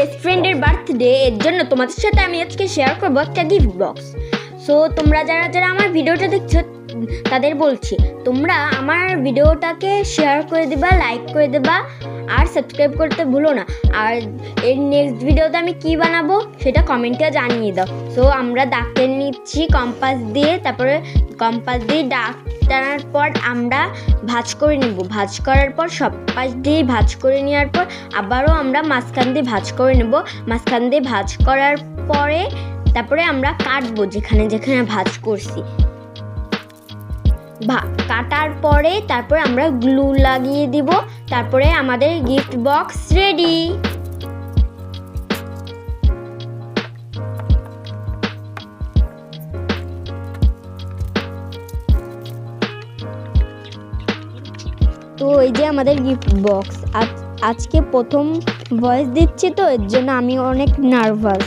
Best ফ্রেন্ডের birthday, এর জন্য তোমাদের সাথে আমি আজকে শেয়ার করবো একটা গিফট বক্স। সো তোমরা যারা যারা আমার ভিডিওটা দেখছো তাদের বলছি, তোমরা আমার ভিডিওটাকে শেয়ার করে দেবা, লাইক করে দেবা, আর সাবস্ক্রাইব করতে ভুলো না। আর এর নেক্সট ভিডিওতে আমি কি বানাবো সেটা কমেন্টে জানিয়ে দাও। সো আমরা দাগ টেনে নিচ্ছি কম্পাস দিয়ে, তারপরে কম্পাস দিয়ে দাগ টানার পর আমরা ভাঁজ করে নেব। ভাঁজ করার পর সব পাশ দিয়ে ভাঁজ করে নেওয়ার পর আবারও আমরা মাঝখান দিয়ে ভাঁজ করে নেব। মাঝখান দিয়ে ভাঁজ করার পরে তারপরে আমরা কাটবো যেখানে যেখানে ভাঁজ করছি। কাটার পরে তারপরে আমরা গ্লু লাগিয়ে দিব। তারপরে আমাদের গিফট বক্স রেডি। তো এই যে আমাদের গিফট বক্স। আজকে প্রথম ভয়েস দিচ্ছি, তো এর জন্য আমি অনেক নার্ভাস।